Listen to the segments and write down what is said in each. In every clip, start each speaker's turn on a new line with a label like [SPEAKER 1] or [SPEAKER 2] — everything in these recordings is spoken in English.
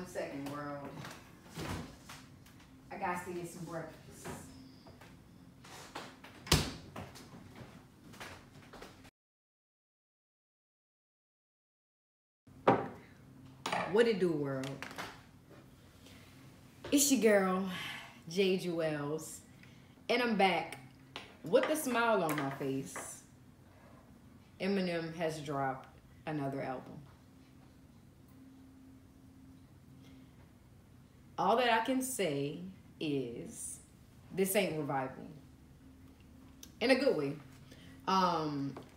[SPEAKER 1] 1 second, world. I got to get some breakfast. What it do, world? It's your girl, Jayde Juelz, and I'm back with a smile on my face. Eminem has dropped another album. All that I can say is this ain't revival. In a good way.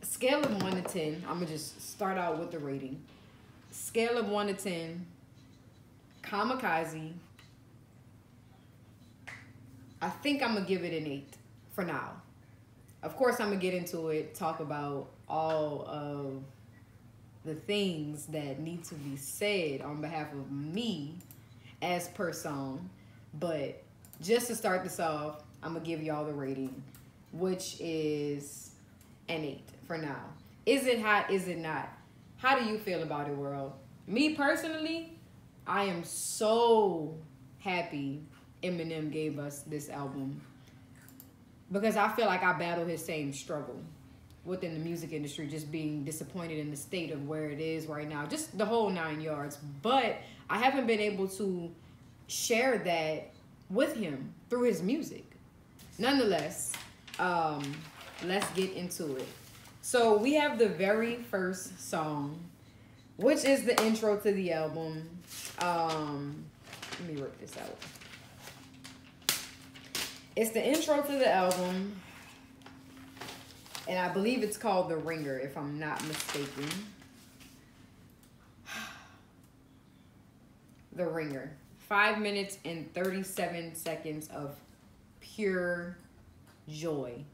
[SPEAKER 1] Scale of 1 to 10. I'm going to just start out with the rating. Scale of 1 to 10. Kamikaze. I think I'm going to give it an 8 for now. Of course, I'm going to get into it, talk about all of the things that need to be said on behalf of me as per song. But just to start this off, I'm going to give y'all the rating, which is an 8 for now. Is it hot? Is it not? How do you feel about it, world? Me personally, I am so happy Eminem gave us this album because I feel like I battle his same struggle within the music industry, just being disappointed in the state of where it is right now, just the whole 9 yards. But I haven't been able to share that with him through his music. Nonetheless, let's get into it. So we have the very first song, which is the intro to the album. Let me work this out. It's the intro to the album, and I believe it's called The Ringer, if I'm not mistaken. The Ringer. 5 minutes and 37 seconds of pure joy.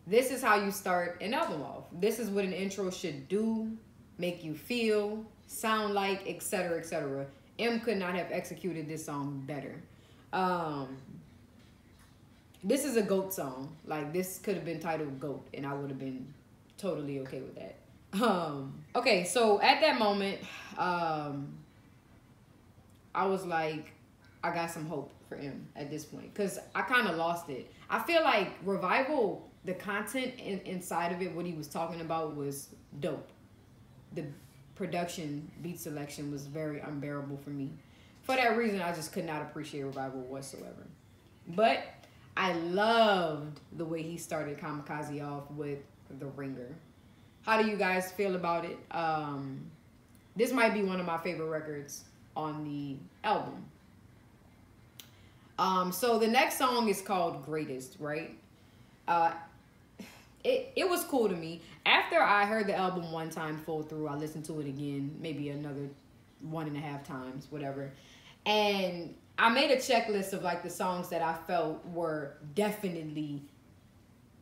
[SPEAKER 1] This is how you start an album off. This is what an intro should do, make you feel, sound like, etc., etc. M could not have executed this song better. This is a GOAT song. Like, this could have been titled GOAT, and I would have been totally okay with that. Okay, so at that moment, I was like, I got some hope for M at this point, because I kind of lost it. I feel like Revival, the content inside of it, what he was talking about was dope. The production, beat selection was very unbearable for me. For that reason, I just could not appreciate Revival whatsoever. But I loved the way he started Kamikaze off with The Ringer. How do you guys feel about it? This might be one of my favorite records on the album. So the next song is called Greatest, right? It was cool to me. After I heard the album one time full through, I listened to it again, maybe another 1.5 times, whatever. And I made a checklist of like the songs that I felt were definitely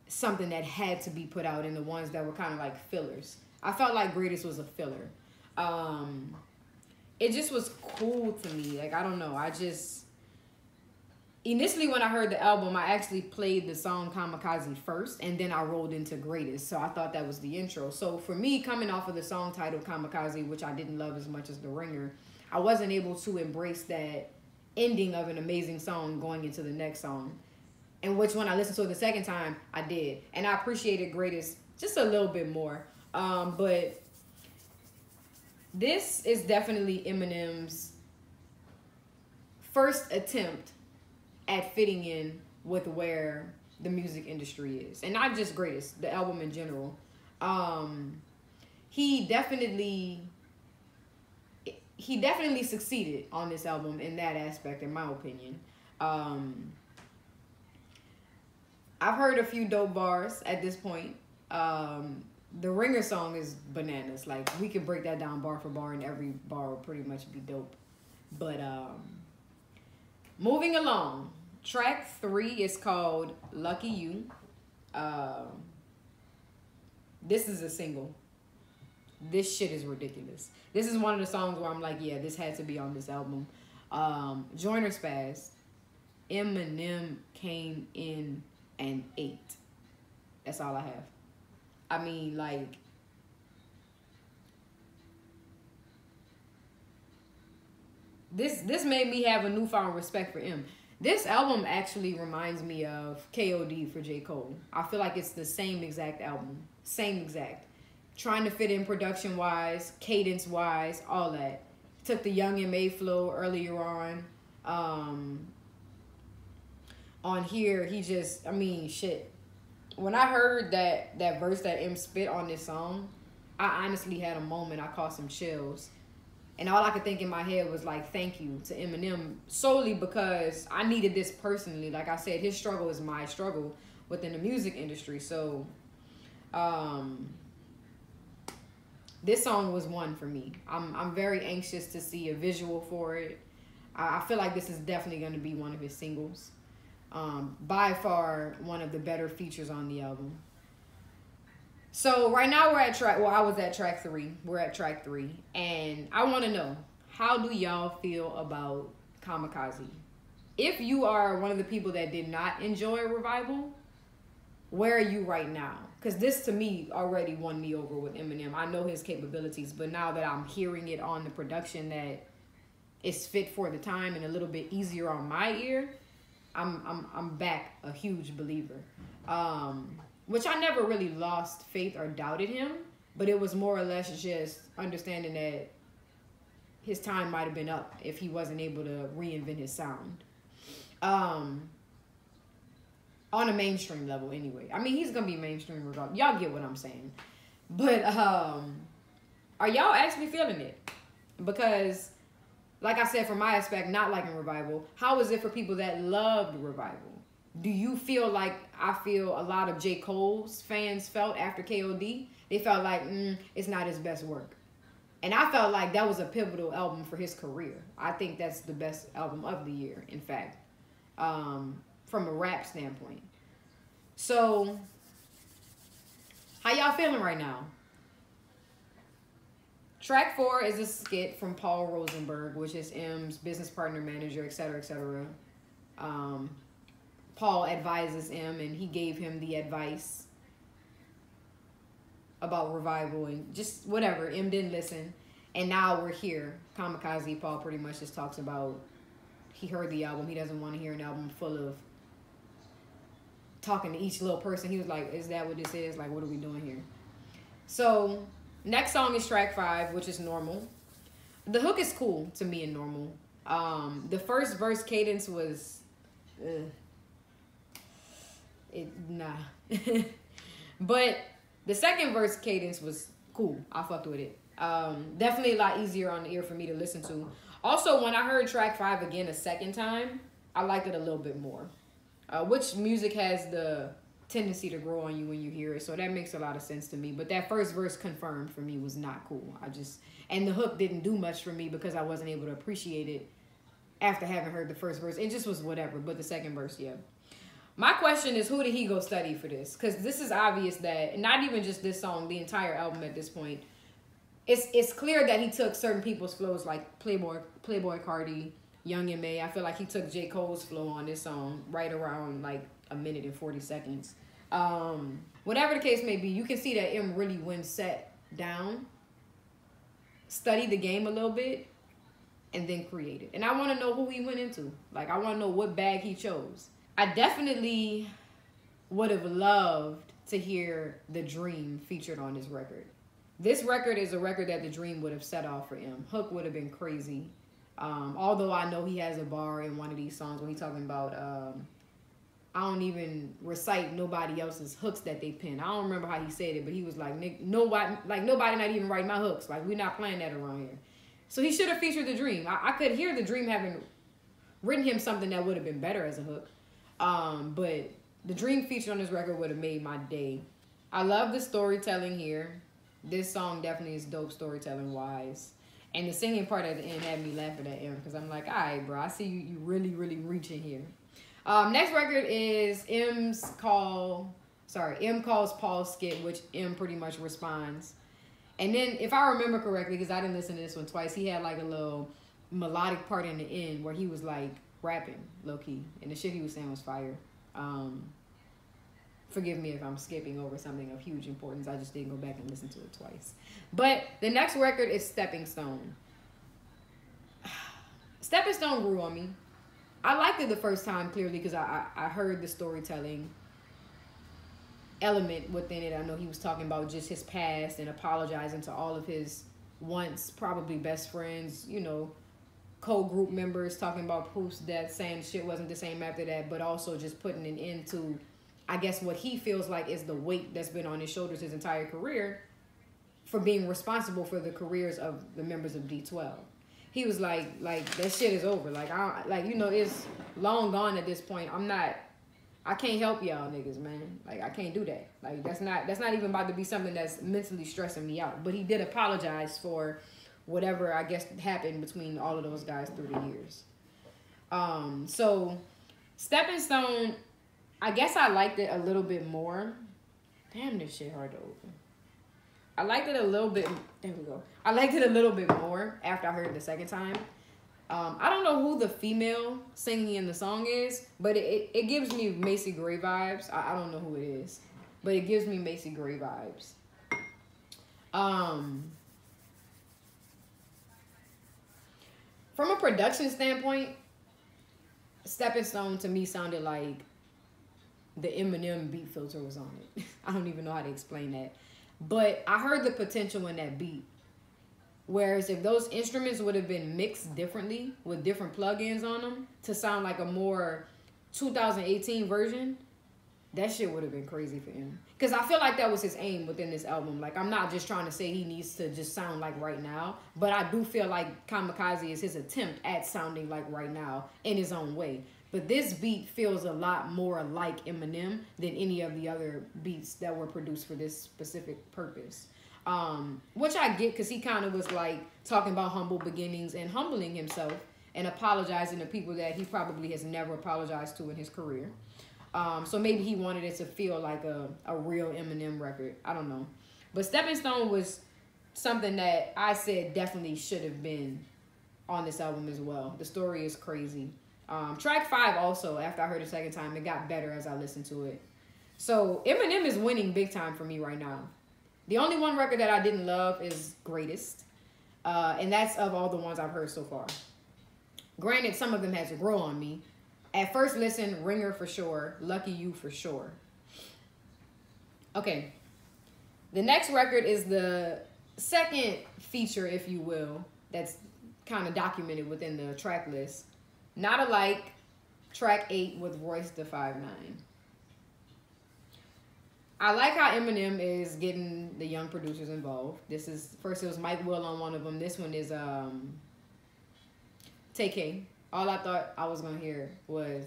[SPEAKER 1] something that had to be put out, and the ones that were kind of like fillers. I felt like Greatest was a filler. It just was cool to me. Like, I don't know. Initially, when I heard the album, I actually played the song Kamikaze first, and then I rolled into Greatest. So I thought that was the intro. So for me, coming off of the song titled Kamikaze, which I didn't love as much as The Ringer, I wasn't able to embrace that ending of an amazing song going into the next song. And which, when I listened to it the second time, I did. And I appreciated Greatest just a little bit more. But this is definitely Eminem's first attempt at fitting in with where the music industry is, and not just Greatest, the album in general. He definitely succeeded on this album in that aspect, in my opinion. I've heard a few dope bars at this point. The Ringer song is bananas. Like, we can break that down bar for bar, and every bar will pretty much be dope. But moving along, track 3 is called Lucky You. This is a single. This shit is ridiculous. This is one of the songs where I'm like, yeah, this had to be on this album. Joyner Spaz. Eminem came in and ate. That's all I have. I mean, like, this made me have a newfound respect for M. This album actually reminds me of KOD for J. Cole. I feel like it's the same exact album. Same exact. Trying to fit in production-wise, cadence-wise, all that. Took the Young M.A. flow earlier on. On here, he just, I mean, shit. When I heard that verse that M spit on this song, I honestly had a moment. I caught some chills. And all I could think in my head was like, thank you to Eminem, solely because I needed this personally. Like I said, his struggle is my struggle within the music industry. So this song was one for me. I'm very anxious to see a visual for it. I feel like this is definitely going to be one of his singles. By far one of the better features on the album. So right now we're at track, well, I was at track 3. We're at track 3. And I want to know, how do y'all feel about Kamikaze? If you are one of the people that did not enjoy Revival, where are you right now? Because this to me already won me over with Eminem. I know his capabilities, but now that I'm hearing it on the production that is fit for the time and a little bit easier on my ear, I'm back a huge believer. Which I never really lost faith or doubted him, but it was more or less just understanding that his time might have been up if he wasn't able to reinvent his sound. On a mainstream level anyway. I mean, he's going to be mainstream regardless. Y'all get what I'm saying. But are y'all actually feeling it? Because, like I said, from my aspect, not liking Revival, how is it for people that loved Revival? Do you feel like I feel a lot of J. Cole's fans felt after KOD? They felt like, it's not his best work. And I felt like that was a pivotal album for his career. I think that's the best album of the year, in fact, from a rap standpoint. So, how y'all feeling right now? Track 4 is a skit from Paul Rosenberg, which is M's business partner, manager, etc., etc. Paul advises M, and he gave him the advice about Revival and just whatever. M didn't listen, and now we're here. Kamikaze, Paul pretty much just talks about he heard the album. He doesn't want to hear an album full of talking to each little person. He was like, is that what this is? Like, what are we doing here? So, next song is track 5, which is Normal. The hook is cool to me in Normal. The first verse cadence was... nah. But the second verse cadence was cool. I fucked with it. Definitely a lot easier on the ear for me to listen to. Also, when I heard track 5 again a second time, I liked it a little bit more. Which music has the tendency to grow on you when you hear it, so that makes a lot of sense to me. But that first verse confirmed for me was not cool. And the hook didn't do much for me because I wasn't able to appreciate it after having heard the first verse. It just was whatever, but the second verse, yeah. My question is, who did he go study for this? Because this is obvious that, not even just this song, the entire album at this point, it's clear that he took certain people's flows like Playboy Cardi, Young M.A. I feel like he took J. Cole's flow on this song right around like 1 minute and 40 seconds. Whatever the case may be, you can see that M really went sat down, studied the game a little bit, and then created. And I want to know who he went into. Like, I want to know what bag he chose. I definitely would have loved to hear The Dream featured on this record. This record is a record that The Dream would have set off for M. Hook would have been crazy. Although I know he has a bar in one of these songs when he's talking about, I don't even recite nobody else's hooks that they pin. I don't remember how he said it, but he was like, nobody not even writing my hooks. Like, we're not playing that around here. So he should have featured The Dream. I could hear The Dream having written him something that would have been better as a hook. But The Dream featured on this record would have made my day. I love the storytelling here. This song definitely is dope storytelling wise. And the singing part at the end had me laughing at M because I'm like, all right, bro, I see you really, really reaching here. Next record is M calls Paul's skit, which M pretty much responds. And then, if I remember correctly, because I didn't listen to this one twice, he had like a little melodic part in the end where he was like rapping low-key. And the shit he was saying was fire. Forgive me if I'm skipping over something of huge importance. I just didn't go back and listen to it twice. But the next record is Stepping Stone. Stepping Stone grew on me. I liked it the first time, clearly, because I heard the storytelling element within it. I know he was talking about just his past and apologizing to all of his once probably best friends, you know, co-group members, talking about Proof's death, saying shit wasn't the same after that, but also just putting an end to, I guess, what he feels like is the weight that's been on his shoulders his entire career for being responsible for the careers of the members of D12. He was like that shit is over. You know, it's long gone at this point. I can't help y'all niggas, man. Like, I can't do that. Like, that's not even about to be something that's mentally stressing me out. But he did apologize for whatever, I guess, happened between all of those guys through the years. So, Stepping Stone, I guess I liked it a little bit more. Damn, this shit hard to open. I liked it a little bit. There we go. I liked it a little bit more after I heard it the second time. I don't know who the female singing in the song is, but it gives me Macy Gray vibes. I don't know who it is, but it gives me Macy Gray vibes. From a production standpoint, Stepping Stone to me sounded like the Eminem beat filter was on it. I don't even know how to explain that. But I heard the potential in that beat. Whereas if those instruments would have been mixed differently with different plugins on them to sound like a more 2018 version, that shit would have been crazy for him. Because I feel like that was his aim within this album. Like, I'm not just trying to say he needs to just sound like right now, but I do feel like Kamikaze is his attempt at sounding like right now in his own way. But this beat feels a lot more like Eminem than any of the other beats that were produced for this specific purpose. Which I get, because he kind of was like talking about humble beginnings and humbling himself and apologizing to people that he probably has never apologized to in his career. So maybe he wanted it to feel like a real Eminem record. I don't know. But Stepping Stone was something that I said definitely should have been on this album as well. The story is crazy. Track 5 also, after I heard it a second time, it got better as I listened to it. So Eminem is winning big time for me right now. The only one record that I didn't love is Greatest. And that's of all the ones I've heard so far. Granted, some of them had to grow on me. At first listen, Ringer for sure. Lucky You for sure. Okay. The next record is the second feature, if you will, that's kind of documented within the track list. Not Alike, track 8 with Royce the 5'9". I like how Eminem is getting the young producers involved. This is, first it was Mike Will on one of them. This one is TK. All I thought I was going to hear was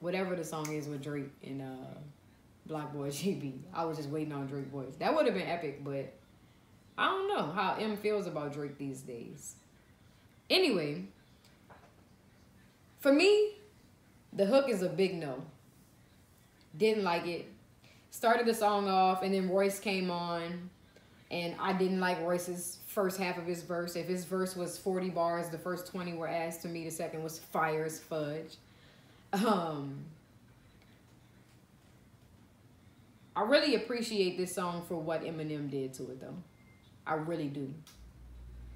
[SPEAKER 1] whatever the song is with Drake and Black Boy GB. I was just waiting on Drake's voice. That would have been epic, but I don't know how M feels about Drake these days. Anyway, for me, the hook is a big no. Didn't like it. Started the song off, and then Royce came on, and I didn't like Royce's first half of his verse. If his verse was 40 bars, the first 20 were ass to me. The second was fire as fudge. I really appreciate this song for what Eminem did to it, though. I really do.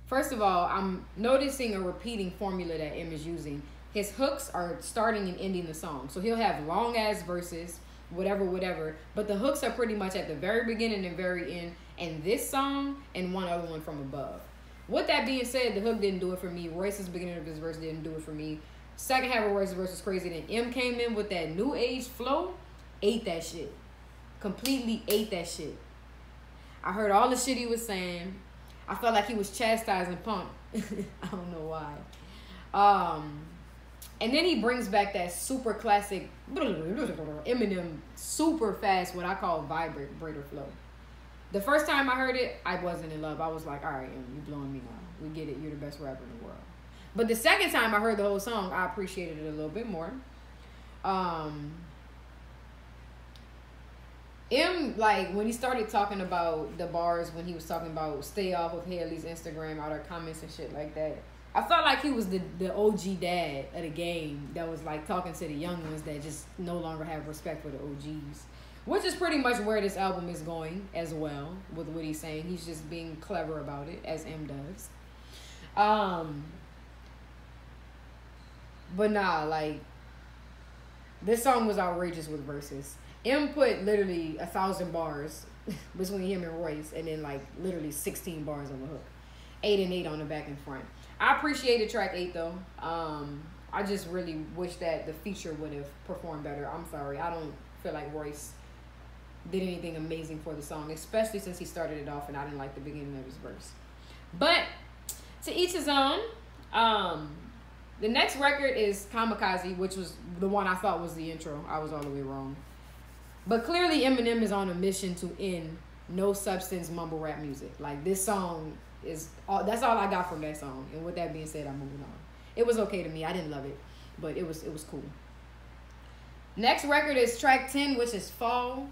[SPEAKER 1] First of all, I'm noticing a repeating formula that M is using. His hooks are starting and ending the song. So he'll have long-ass verses, whatever. But the hooks are pretty much at the very beginning and very end. And this song and one other one from above. With that being said, the hook didn't do it for me. Royce's beginning of his verse didn't do it for me. Second half of Royce's verse was crazy. Then M came in with that new age flow. Ate that shit. Completely ate that shit. I heard all the shit he was saying. I felt like he was chastising Pump. I don't know why. And then he brings back that super classic Eminem super fast, what I call vibrator flow. The first time I heard it, I wasn't in love. I was like, all right, you blowing me now. We get it. You're the best rapper in the world. But the second time I heard the whole song, I appreciated it a little bit more. M, like, when he started talking about the bars, when he was talking about stay off of Haley's Instagram, all her comments and shit like that, I felt like he was the OG dad of the game that was, like, talking to the young ones that just no longer have respect for the OGs. Which is pretty much where this album is going as well, with what he's saying. He's just being clever about it, as M does. But nah, like, this song was outrageous with verses. M put literally 1,000 bars between him and Royce, and then like literally 16 bars on the hook. 8 and 8 on the back and front. I appreciated track 8 though. I just really wish that the feature would have performed better. I'm sorry. I don't feel like Royce did anything amazing for the song, especially since he started it off and I didn't like the beginning of his verse. But to each his own. The next record is Kamikaze, which was the one I thought was the intro. I was all the way wrong. But clearly Eminem is on a mission to end no substance mumble rap music. Like, this song is that's all I got from that song. And with that being said, I'm moving on. It was okay to me. I didn't love it, but it was cool. Next record is track 10, which is Fall.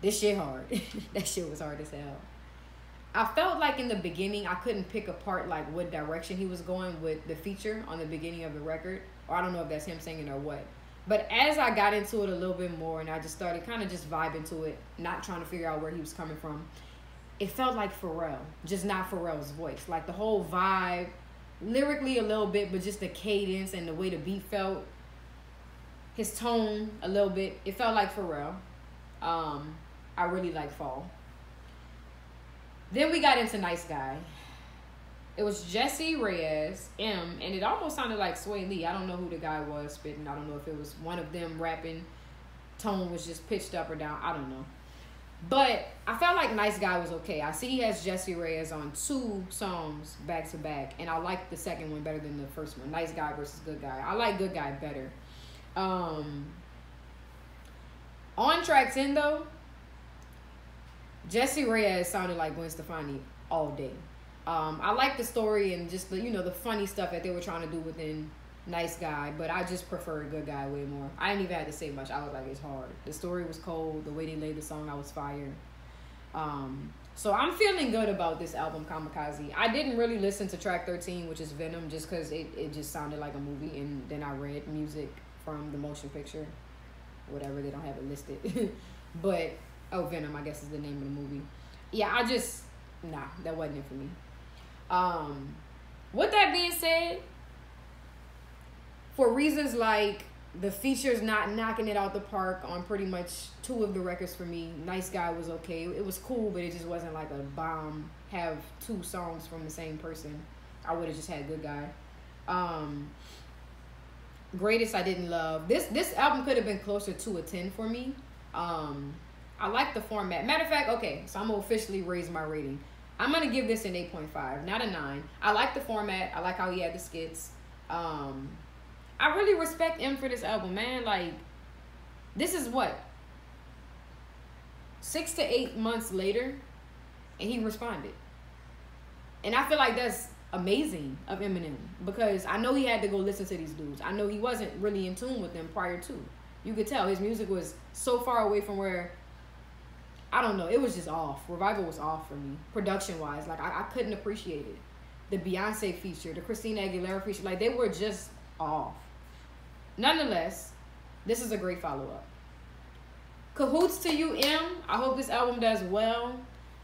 [SPEAKER 1] This shit hard. That shit was hard as hell. I felt like in the beginning I couldn't pick apart like what direction he was going with the feature on the beginning of the record. Or I don't know if that's him singing or what. But as I got into it a little bit more and I just started kind of just vibing to it, not trying to figure out where he was coming from, it felt like Pharrell, just not Pharrell's voice. Like the whole vibe, lyrically a little bit, but just the cadence and the way the beat felt, his tone a little bit, it felt like Pharrell. I really like Fall. Then we got into Nice Guy. It was Jessie, Reyes, M, and it almost sounded like Sway Lee. I don't know who the guy was spitting. I don't know if it was one of them rapping. Tone was just pitched up or down. I don't know. But I felt like Nice Guy was okay. I see he has Jessie Reyes on 2 songs back to back, and I like the second one better than the first one. Nice Guy versus Good Guy. I like Good Guy better. On track 10 though, Jessie Reyes sounded like Gwen Stefani all day. I like the story and just the, you know, the funny stuff that they were trying to do within Nice Guy, but I just preferred Good Guy way more. I didn't even have to say much. I was like, it's hard. The story was cold. The way they laid the song, I was fired. So I'm feeling good about this album, Kamikaze. I didn't really listen to track 13, which is Venom, just because it just sounded like a movie, and then I read music from the motion picture, whatever, they don't have it listed. But Venom, I guess, is the name of the movie. Yeah, nah, that wasn't it for me. With that being said, for reasons like the features not knocking it out the park on pretty much 2 of the records for me, Nice Guy was okay. It was cool, but it just wasn't like a bomb, have 2 songs from the same person. I would have just had Good Guy. Greatest I didn't love. This album could have been closer to a 10 for me. I like the format. Matter of fact, okay, so I'm going to officially raise my rating. I'm going to give this an 8.5, not a 9. I like the format. I like how he had the skits. I really respect him for this album, man. Like, this is what? 6 to 8 months later, and he responded. And I feel like that's amazing of Eminem, because I know he had to go listen to these dudes. I know he wasn't really in tune with them prior to. You could tell his music was so far away from where, I don't know, it was just off. Revival was off for me, production-wise. Like, I couldn't appreciate it. The Beyonce feature, the Christina Aguilera feature, like, they were just off. Nonetheless, this is a great follow-up. Cahoots to you, M. I hope this album does well.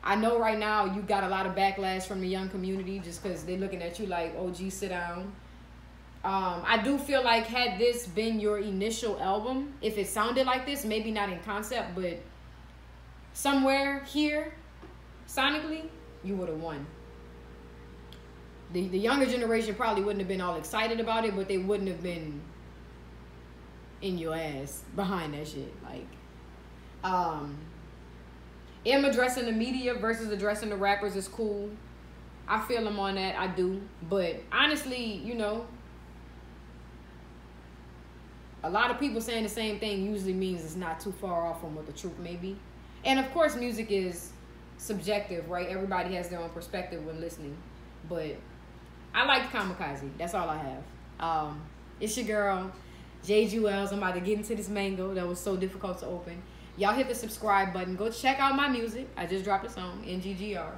[SPEAKER 1] I know right now you got a lot of backlash from the young community just because they're looking at you like, oh, gee, sit down. I do feel like had this been your initial album, if it sounded like this, maybe not in concept, but somewhere here, sonically, you would have won. The younger generation probably wouldn't have been all excited about it, but they wouldn't have been in your ass behind that shit. Like, him addressing the media versus addressing the rappers is cool. I feel him on that, I do. But honestly, you know, a lot of people saying the same thing usually means it's not too far off from what the truth may be. And of course, music is subjective, right? Everybody has their own perspective when listening. But I like Kamikaze. That's all I have. It's your girl, Juelz. I'm about to get into this mango that was so difficult to open. Y'all hit the subscribe button. Go check out my music. I just dropped a song, NGGR.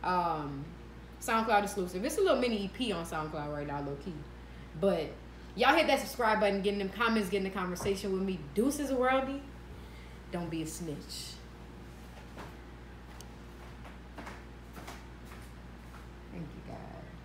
[SPEAKER 1] SoundCloud exclusive. It's a little mini EP on SoundCloud right now, low key. But y'all hit that subscribe button, getting them comments, getting the conversation with me. Deuces worldy. Don't be a snitch. Thank you. God.